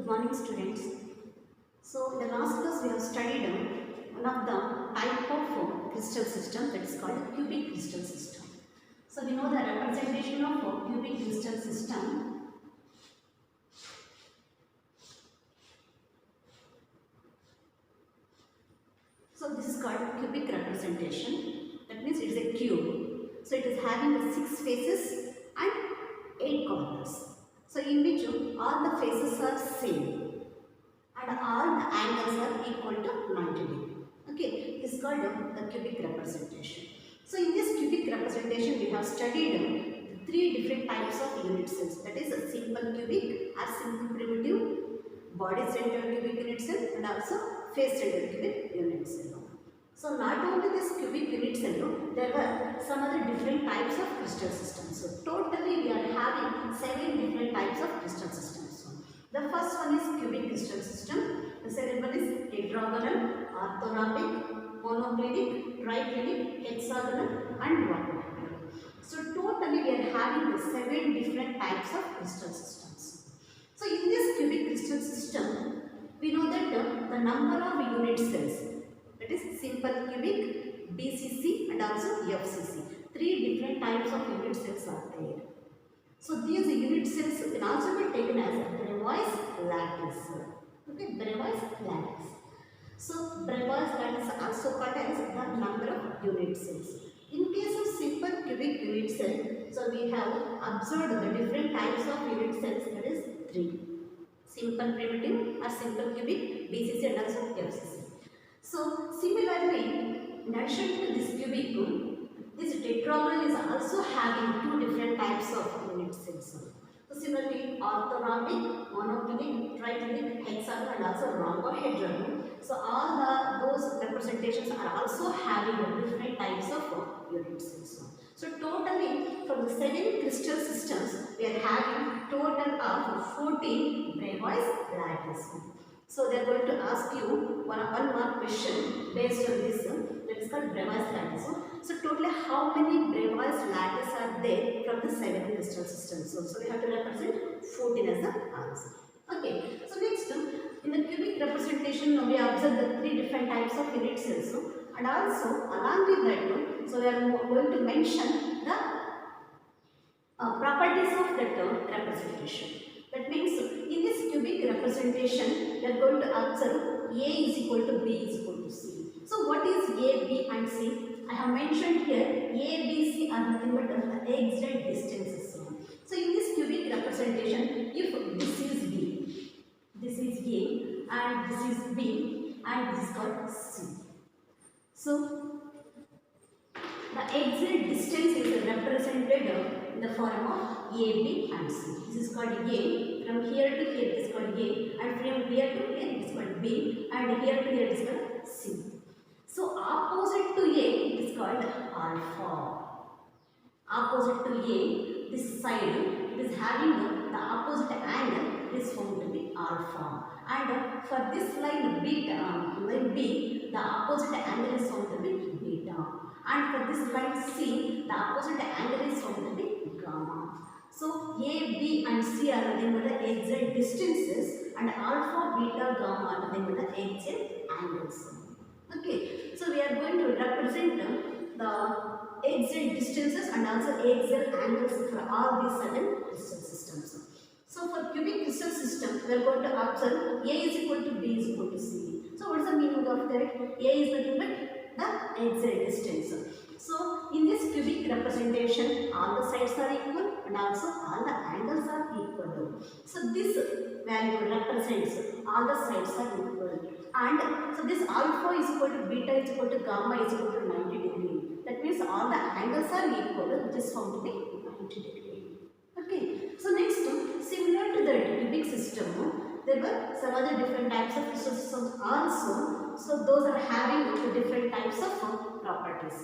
Good morning, students. So, in the last class we have studied one of the type of crystal system, that is called cubic crystal system. So, we know the representation of cubic crystal system. So, this is called cubic representation. That means it is a cube. So, it is having the 6 faces and 8 corners. So, in which all the faces are same and all the angles are equal to 90 degree. Okay, this is called the cubic representation. So, in this cubic representation, we have studied the 3 different types of unit cells. That is a simple cubic or simple primitive, body centered cubic unit cell, and also face centered cubic unit cell. So, not only this cubic unit cell, there were some other different types of crystal systems. So, totally we are having 7 different types of crystal systems. The first one is cubic crystal system. The second one is tetragonal, orthorhombic, monoclinic, triclinic, hexagonal, and quadrilateral. So, totally we are having the 7 different types of crystal systems. So, in this cubic crystal system, we know that the number of unit cells, that is simple cubic, BCC, and also FCC. 3 different types of unit cells are there. So, these unit cells can also be taken as Bravais lattice. Okay, Bravais lattice. So, Bravais lattice also called as the number of unit cells. In case of simple cubic unit cell, so we have observed the different types of unit cells, that is 3. Simple primitive or simple cubic, BCC and also FCC. So, similarly, in addition to this cubic, this tetragonal is also having 2 different types of unit cells. So, similarly, orthorhombic, monoclinic, triclinic, hexagonal, and also rhombohedral. So, all those representations are also having different types of unit cells. So, totally from the 7 crystal systems, we are having total of 14 Bravais lattice. So, they are going to ask you one more question based on this. That is called Bravais lattice. So, totally how many Bravais lattice are there from the 7 crystal systems? So, we have to represent 14 as the answer. Okay. So, next, in the cubic representation, we observe the 3 different types of unit cells. And also, along with that, so we are going to mention the properties of that representation. That means, in this cubic representation, we are going to observe A is equal to B is equal to C. So, what is A, B and C? I have mentioned here A, B, C are nothing but the exact distances. So, in this cubic representation, if this is B, this is A, and this is B, and this is called C. So, the exact distance is represented in the form of A, B and C. This is called A. From here to here it is called A, and from here to here it is called B, and here to here it is called C. So, opposite to A it is called alpha. Opposite to A, this side it is having the opposite angle, it is found to be alpha. And for this line beta, line B, the opposite angle is found to be beta. And for this line C, the opposite angle is found to be gamma. So, A, B and C are nothing but the exact distances, and alpha, beta, gamma are nothing but the exact angles. Okay, so we are going to represent the exact distances and also exact angles for all these 7 crystal systems. So, for cubic crystal system, we are going to observe A is equal to B is equal to C. So, what is the meaning of that? A is nothing but the exact distance. So, in this cubic representation, all the sides are equal and also all the angles are equal. So, this value represents all the sides are equal. And so, this alpha is equal to beta is equal to gamma is equal to 90 degree. That means all the angles are equal, which is found to be 90 degree. Okay. So, next, similar to the cubic system, there were some other different types of crystal systems also. So, those are having the different types of properties.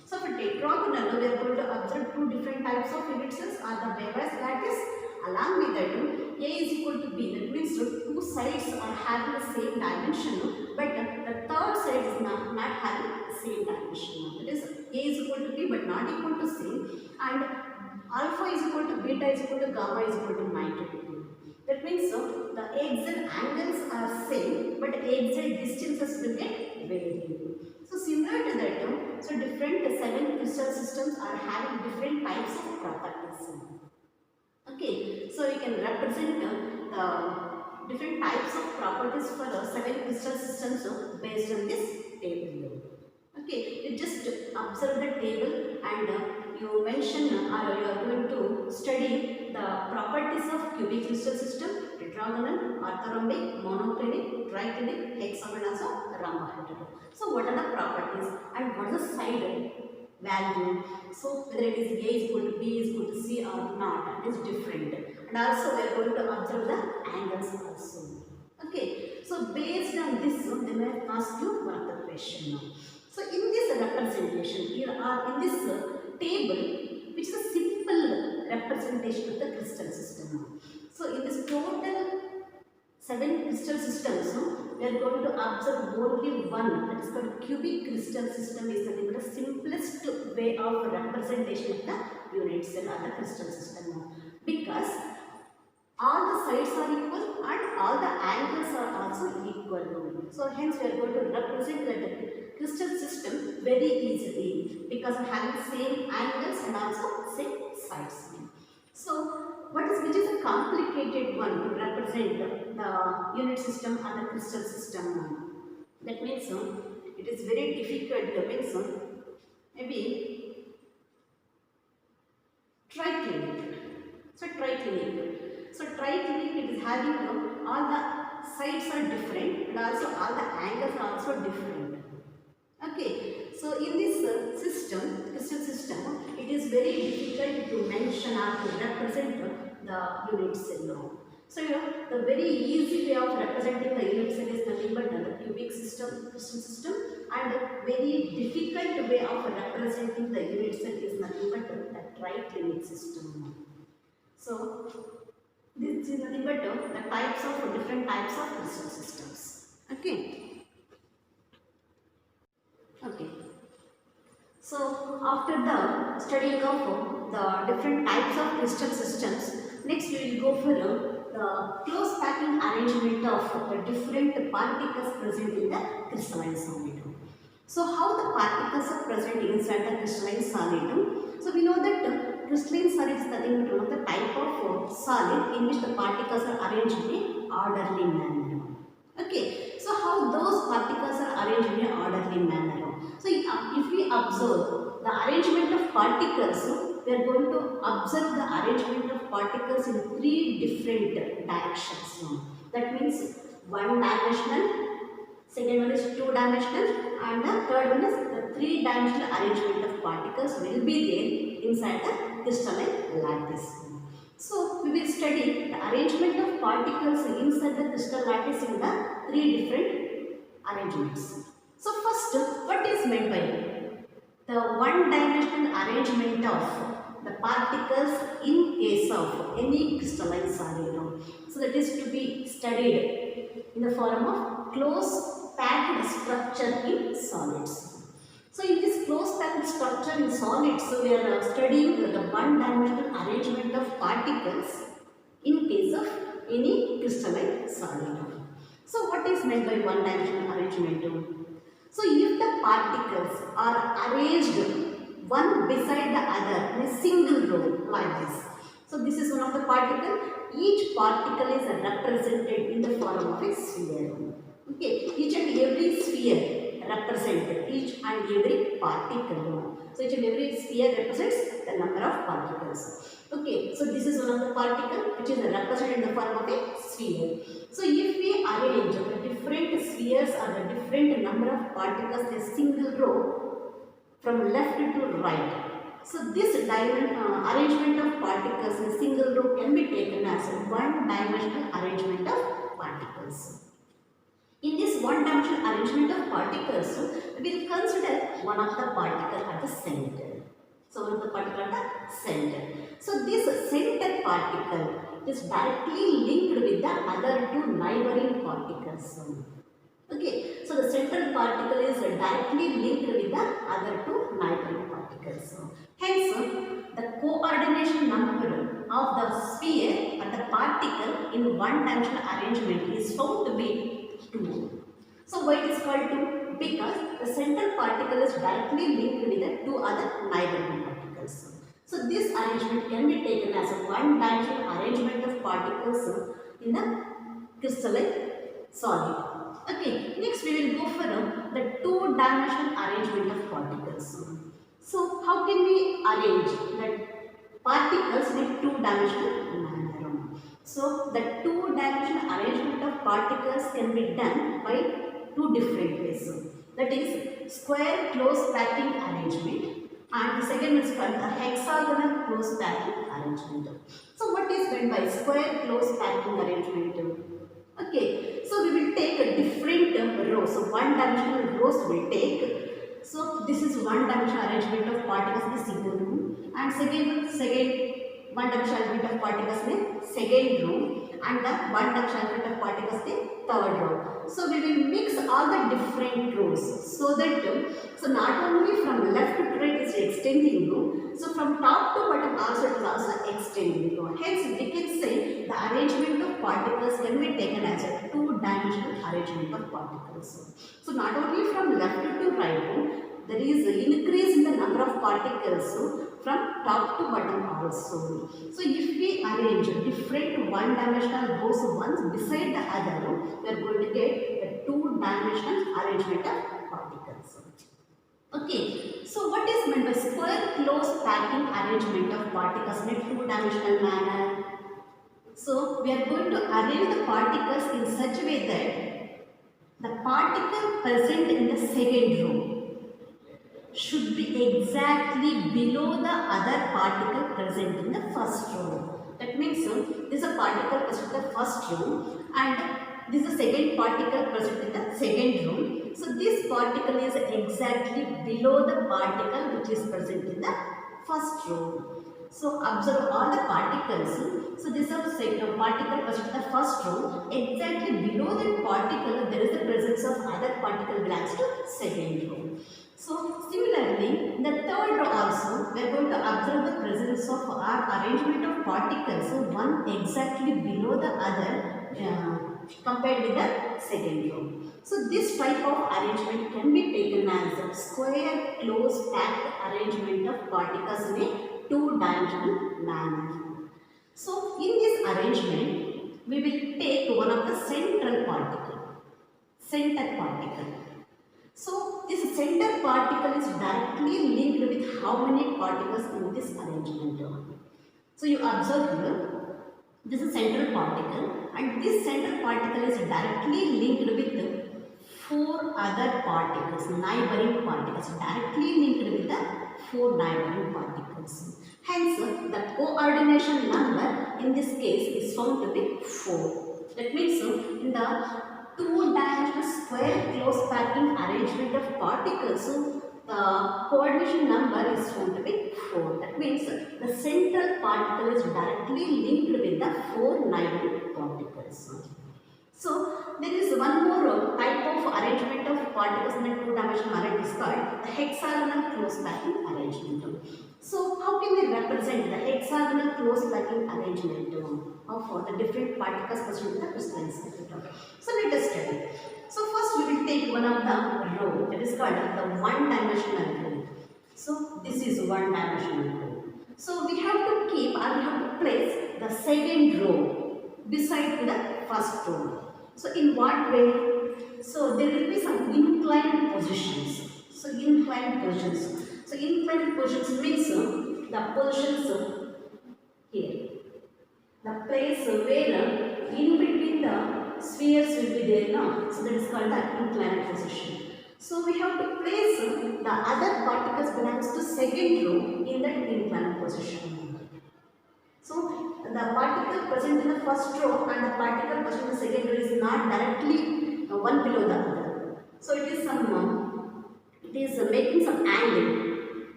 So, for tetragonal, we are going to observe 2 different types of unit cells are the Bravais lattice. Along with that, A is equal to B. That means 2 sides are having the same dimension, but the third side is not having the same dimension. That is, A is equal to B but not equal to C, and alpha is equal to beta is equal to gamma is equal to 90 degree. That means the exact but exit distances will get varied. So similar to that, so different 7 crystal systems are having different types of properties. Okay, so we can represent the different types of properties for 7 crystal systems based on this table. Okay, you just observe the table and you mention or you are going to study the properties of cubic crystal system, tetragonal, orthorhombic, monoclinic, triclinic, hexagonal, rhombohedral. So what are the properties and what is the side value? So whether it is A is equal to B is equal to C or not, it is different. And also we are going to observe the angles also. Okay, so based on this, they may ask you one of the question now. So in this representation here or in this table, which is a simple representation of the crystal system. So in this total 7 crystal systems, we are going to observe only one, that is called cubic crystal system, is the simplest way of representation of the unit cell or the crystal system. Because all the sides are equal and all the angles are also equal. So hence we are going to represent the crystal system very easily because of having same angles and also same sides. So which is a complicated one to represent the unit system or the crystal system. That means it is very difficult to means maybe triclinic. So triclinic it is having all the sides are different and also all the angles are also different. Okay, so in this crystal system, it is very difficult to mention or to represent the unit cell. So the very easy way of representing the unit cell is nothing but the cubic crystal system, and the very difficult way of representing the unit cell is nothing but the triclinic system. So this is nothing but the types of different types of crystal systems. Okay. So after the studying of the different types of crystal systems, next we will go for the close packing arrangement of the different particles present in the crystalline solid. So how the particles are present inside the crystalline solid? So we know that crystalline solid is nothing but one of the type of solid in which the particles are arranged in an orderly manner. Okay, so how those particles are arranged in an orderly manner? So if we observe the arrangement of particles, we are going to observe the arrangement of particles in 3 different directions. That means one dimensional, second one is 2-dimensional, and the third one is the 3-dimensional arrangement of particles will be there inside the crystalline lattice. So we will study the arrangement of particles inside the crystal lattice in the 3 different arrangements. So first, what is meant by the one-dimensional arrangement of the particles in case of any crystalline solid? So that is to be studied in the form of close packed structure in solids. So in this close packed structure in solids, so we are studying the one-dimensional arrangement of particles in case of any crystalline solid. So what is meant by one-dimensional arrangement? So if the particles are arranged one beside the other in a single row like this. So this is one of the particles. Each particle is represented in the form of a sphere. Okay, each and every sphere represents each and every particle. So each and every sphere represents the number of particles. Okay, so this is one of the particle which is represented in the form of a sphere. So if we arrange the different spheres or the different number of particles in a single row from left to right. So this arrangement of particles in a single row can be taken as a one-dimensional arrangement of particles. In this one-dimensional arrangement of particles, we will consider one of the particles at the center. So one of the particles at the center. So this center particle is directly linked with the other 2 neighboring particles. Okay, so the central particle is directly linked with the other 2 neighboring particles. Hence, the coordination number of the sphere or the particle in one-dimensional arrangement is found to be 2. So why it is called 2? Because the central particle is directly linked with the two other neighboring particles. So this arrangement can be taken as a one-dimensional arrangement of particles in the crystalline solid. Okay, next we will go for the two-dimensional arrangement of particles. So how can we arrange the particles in two-dimensional manner? So the two-dimensional arrangement of particles can be done by two different ways. That is square close packing arrangement, and the second is called the hexagonal close packing arrangement. So what is meant by square close packing arrangement? Okay, so we will take a different rows. So one dimensional rows will take. So this is one dimensional arrangement of particles in the single room, and second one dimensional arrangement of particles in the second row, and the one dimensional arrangement of particles in the third row. So we will mix all the different rows so that so not only from left to right is extending row, so from top to bottom also it is also extending row. Hence we can say the arrangement of particles can be taken as a two-dimensional arrangement of particles. So not only from left to right, there is an increase in the number of particles from top to bottom also. So if we arrange different one-dimensional rows one beside the other, we are going to get the two-dimensional arrangement of particles. Okay, so what is meant by square close packing arrangement of particles in a two-dimensional manner? So we are going to arrange the particles in such a way that the particle present in the second row should be exactly below the other particle present in the first row. That means this is a particle present in the first row and this is a second particle present in the second row. So this particle is exactly below the particle which is present in the first row. So observe all the particles. So this is a second particle present in the first row. Exactly below that particle there is the presence of other particle belongs to second row. So similarly, in the third row also, we are going to observe the presence of our arrangement of particles. So one exactly below the other compared with the second row. So this type of arrangement can be taken as a square close packed arrangement of particles in a two-dimensional manner. So in this arrangement, we will take one of the central particle, center particle. So this center particle is directly linked with how many particles in this arrangement. So you observe here, this is central particle and this central particle is directly linked with four other particles, neighboring particles, directly linked with the four neighboring particles. Hence, the coordination number in this case is found to be 4. That means in the two-dimensional square close packing arrangement of particles, so the coordination number is found to be 4. That means the central particle is directly linked with the four neighboring particles. So there is one more type of arrangement of particles in a two-dimensional array is called the hexagonal close packing arrangement. So how can we represent the hexagonal close packing arrangement of the different particles present in the crystalline circuit? So let us study. So first we will take one of the row that is called the one-dimensional row. So this is one-dimensional row. So we have to keep or we have to place the second row beside the first row. So in what way? So there will be some inclined positions. So inclined positions. So inclined positions means the positions here. The place where in between the spheres will be there now. So that is called the inclined position. So we have to place the other particles belongs to second row in that inclined position. So the particle present in the first row and the particle present in the second row is not directly one below the other. So it is making some angle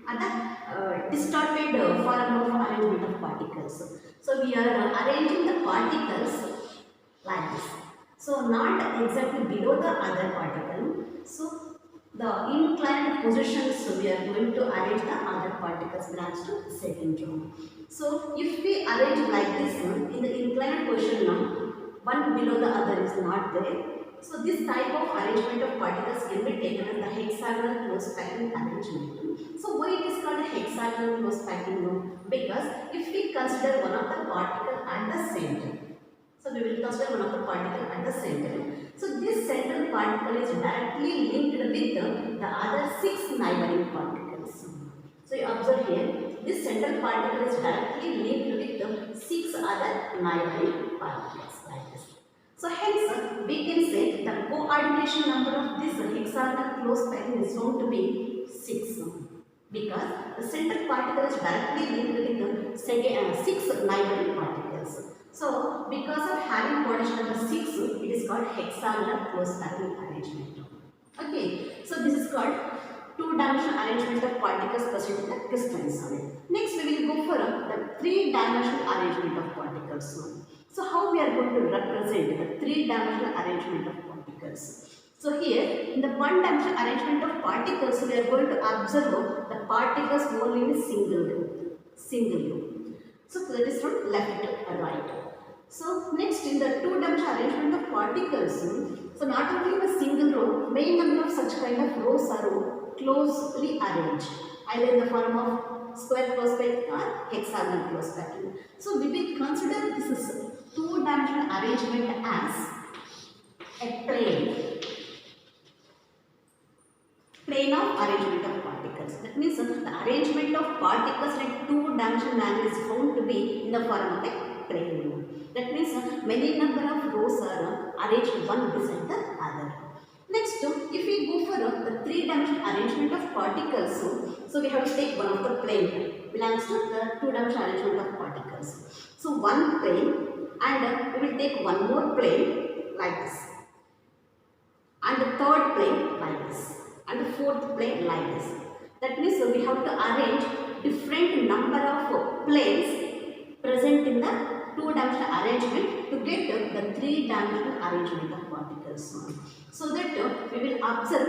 and the distorted form of arrangement of particles. So we are arranging the particles like this. So not exactly below the other particle. So the inclined positions we are going to arrange the other particles belongs to second row. So if we arrange like this in the inclined position now, one below the other is not there. So this type of arrangement of particles can be taken as the hexagonal close packing arrangement. So why it is called hexagonal close packing? Because if we consider one of the particle at the center, so we will consider one of the particle at the center. So this central particle is directly linked with the other 6 neighboring particles. So you observe here, this central particle is directly linked with the 6 other neighboring particles like this. So hence we can say the coordination number of this hexagonal close packing is found to be 6. Because the central particle is directly linked with the 6 neighboring particles. So, because of having coordination number 6, it is called hexagonal close packing arrangement. Okay, so this is called two-dimensional arrangement of particles present in the crystalline solid. Next, we will go for the three-dimensional arrangement of particles. So, how we are going to represent the three-dimensional arrangement of particles? So, here in the one-dimensional arrangement of particles, we are going to observe the particles only in single row. So, that is from left to right. So, next in the two-dimensional arrangement of particles, so not only in a single row, main number of such kind of rows are closely arranged, either in the form of square close packing or hexagonal close packing. So, we will consider this is two-dimensional arrangement as a plane of arrangement of particles. That means the arrangement of particles in two-dimensional manner is found to be in the form of a plane. That means many number of rows are arranged one beside the other. Next, if we go for the three-dimensional arrangement of particles, so we have to take one of the plane belongs to the two-dimensional arrangement of particles. So one plane, and we will take one more plane like this, and the third plane like this, and the fourth plane like this. That means we have to arrange different number of planes present in the two-dimensional arrangement to get the three-dimensional arrangement of particles. So that we will observe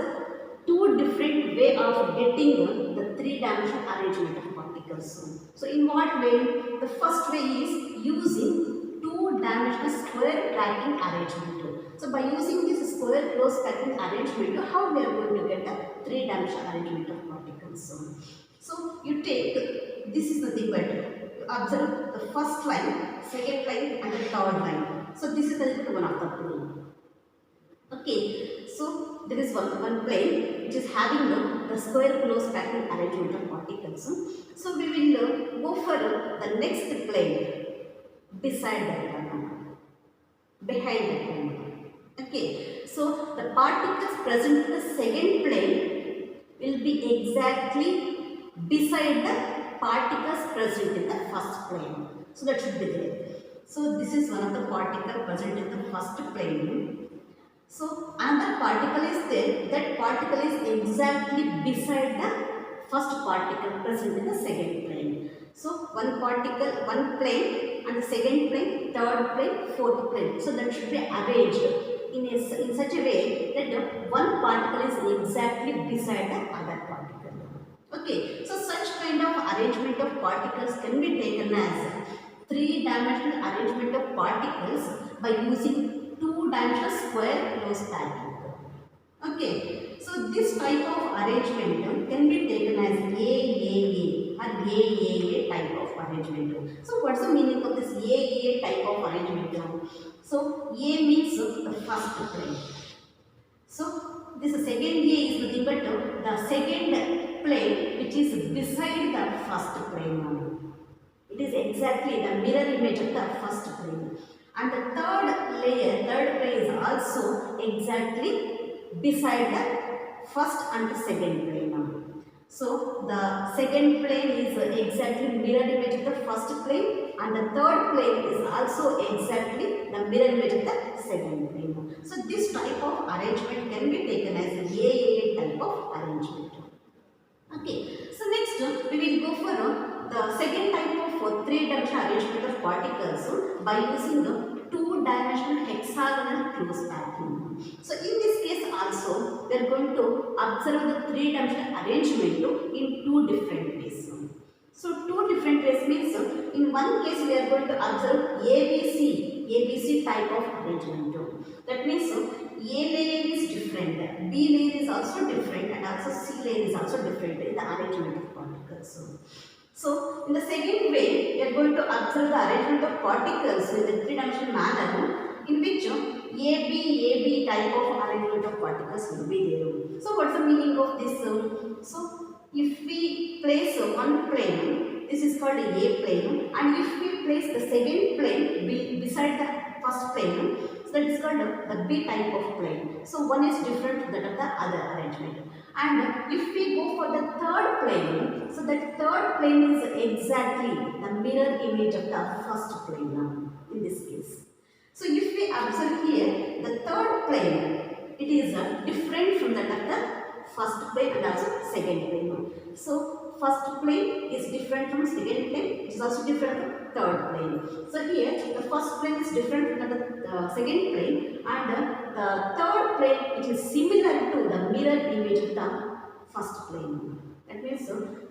two different way of getting the three-dimensional arrangement of particles. So in what way? The first way is using two-dimensional square packing arrangement. So by using this square close packing arrangement, how we are going to get a three-dimensional arrangement of particles? So you take, this is nothing but, observe the first line, second line and the third line. So this is one of the plane. Okay, so there is one plane which is having the square close packing arrangement of particles. So we will go for the next plane beside that one, behind that one. Okay, so the particles present in the second plane will be exactly beside the particles present in the first plane. So that should be there. So this is one of the particles present in the first plane. So another particle is there. That particle is exactly beside the first particle present in the second plane. So one particle, one plane, and the second plane, third plane, fourth plane. So that should be arranged in such a way that one particle is exactly beside the other particle. Okay, so such kind of arrangement of particles can be taken as three-dimensional arrangement of particles by using two-dimensional square close packing. Okay, so this type of arrangement can be taken as AAA or AAA type of arrangement. So what's the meaning of this AAA type of arrangement? So A means the first plane. So this second A is nothing but the second plane which is beside the first plane. It is exactly the mirror image of the first plane. And the third plane is also exactly beside the first and the second plane. So the second plane is exactly mirror image of the first plane, and the third plane is also exactly the mirror image of the second plane. So this type of arrangement can be taken as an AAA type of arrangement. Okay, so next we will go for the second type of three-dimensional arrangement of particles by using the two-dimensional hexagonal close packing. So in this case also we are going to observe the three-dimensional arrangement in two different ways. So two different ways means in one case we are going to observe ABC C type of arrangement. That means A layer is different, B layer is also different, and also C layer is also different in the arrangement of particles. So, in the second way, we are going to observe the arrangement of particles in the three-dimensional manner, in which AB type of arrangement of particles will be there. So, what's the meaning of this? So, if we place one plane, this is called A plane, and if we place the second plane beside the first plane, so that is called the B type of plane. So, one is different from that of the other arrangement. And if we go for the third plane, so that third plane is exactly the mirror image of the first plane now, in this case. So if we observe here, the third plane, it is different from that of the first plane and also second plane. So first plane is different from second plane, it is also different from third plane. So here, the first plane is different from the second plane, and the third plane, it is similar to the mirror image of the first plane. That means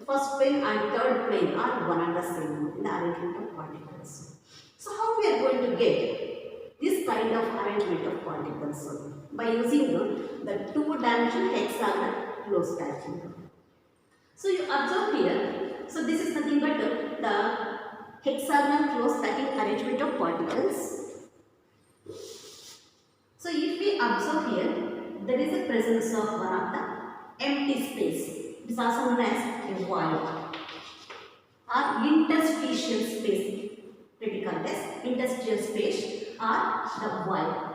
first plane and third plane are one and the same in the arrangement of particles. So how we are going to get this kind of arrangement of particles? By using the two-dimensional hexagonal close stacking. So you observe here, so this is nothing but the hexagonal close stacking arrangement of particles. So if we observe here, there is a presence of one of the empty space. It is also known as a void or interstitial space. We call this interstitial space or the void.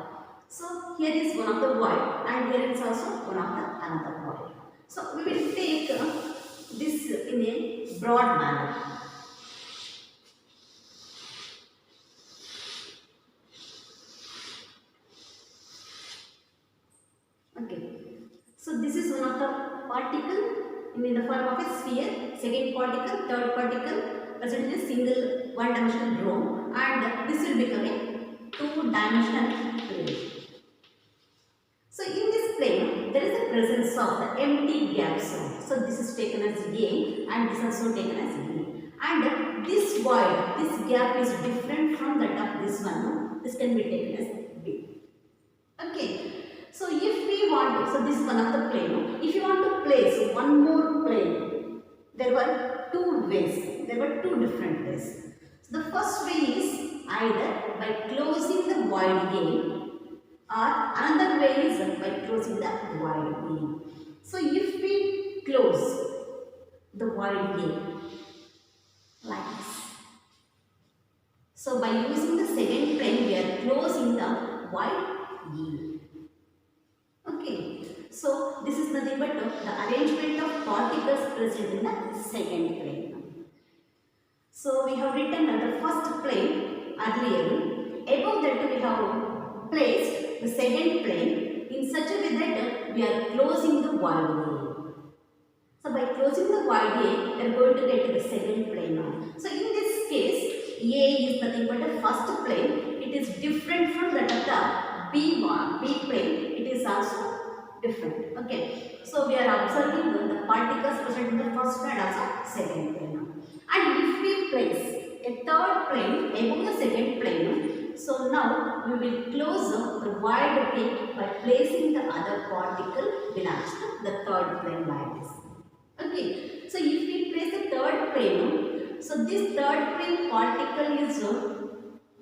So here is one of the void, and here is also one of the another void. So we will take this in a broad manner. Okay, so this is one of the particle in the form of a sphere, second particle, third particle present in a single one-dimensional row, and this will become a two-dimensional plane. So in this plane, there is a presence of the empty gaps. So this is taken as A, and this is also taken as B. And this void, this gap is different from that of this one. This can be taken as B. Okay. So if we want, so this is one of the plane. If you want to place one more plane, there were two ways. There were two different ways. So the first way is either by closing the void A, or another way is by closing the void A. So if we close the void A like this, so by using the second plane, we are closing the void A. Okay, so this is nothing but the arrangement of particles present in the second plane. So we have written on the first plane earlier. Above that we have placed the second plane in such a way that we are closing the void A. So by closing the void A, we are going to get to the second plane now. So in this case, A is nothing but the first plane. It is different from that of the B plane. It is also different. Okay. So we are observing the particles present in the first plane and also second plane now. And if we place a third plane above the second plane, so now we will close the void B by placing the other particle belongs to the third plane like this. Okay, so if we place the third plane, so this third plane particle is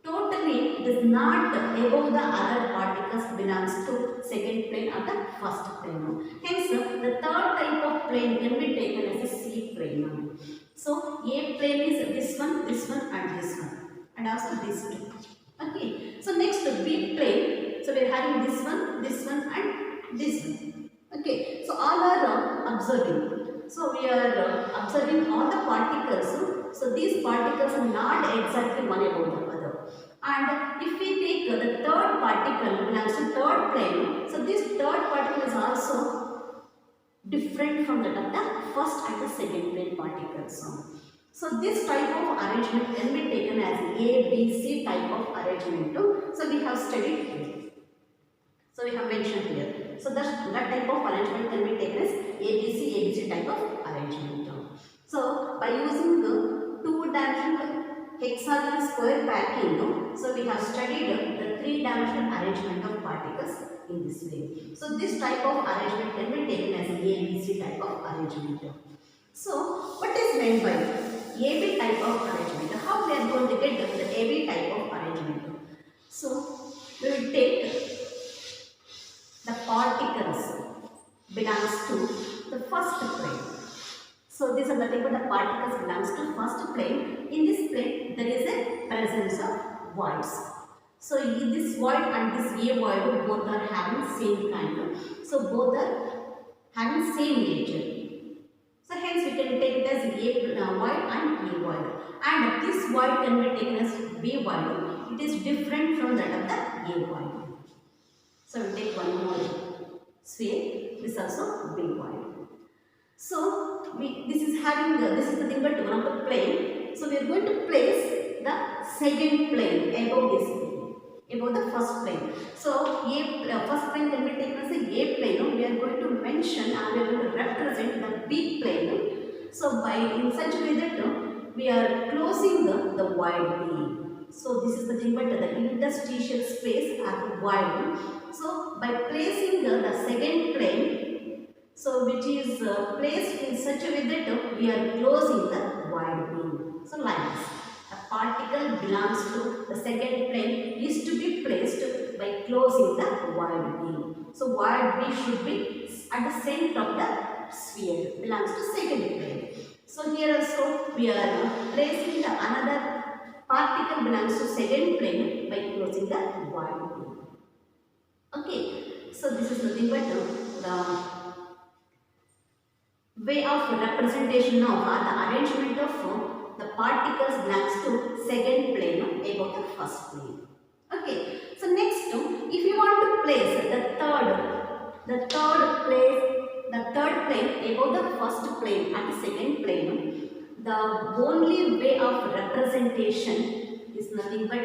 totally does not above the other particles belongs to second plane or the first plane. Hence, the third type of plane can be taken as a C plane. So A plane is this one and this one, and also this two. Okay, so next B plane. So we are having this one and this one. Okay, so all are observing. So we are observing all the particles. So these particles are not exactly one above the other. And if we take the third particle belongs to third plane, so this third particle is also different from that of the first and the second plane particles. So this type of arrangement can be taken as A, B, C type of arrangement too. So we have studied here. So we have mentioned here. So that type of arrangement can be taken as ABC type of arrangement. So by using the two-dimensional hexagonal square packing, so we have studied the three in this way. So this type of arrangement can be taken as ABC type of arrangement. So what is meant by AB type of arrangement? How we are going to get the AB type of arrangement? So we will take the particles belongs to the first plane. So these are nothing but the particles belongs to first plane. In this plane there is a presence of voids. So this void and this A void both are having same kind of. So both are having same nature. So hence we can take it as A void and A void. And this void can be taken as B void. It is different from that of the A void. So we will take one more sphere. This also B void. So this is the thing but one of the plane. So we are going to place the second plane above this plane, above the first plane. So first plane can be taken as A plane. We are going to mention and we are going to represent the B plane. So by in such a way that we are closing the void B. So this is the thing but the interstitial space at the void. So by placing the second plane, so which is placed in such a way that we are closing the void B. So like this, a particle belongs to the second plane is to be placed by closing the void B. So void B should be at the center of the sphere, belongs to second plane. So here also we are placing the another particle belongs to second plane by closing the void B. Okay, so this is nothing but the way of representation of the arrangement of the particles belongs to second plane above the first plane. Okay, so next if you want to place the third plane above the first plane and the second plane, the only way of representation is nothing but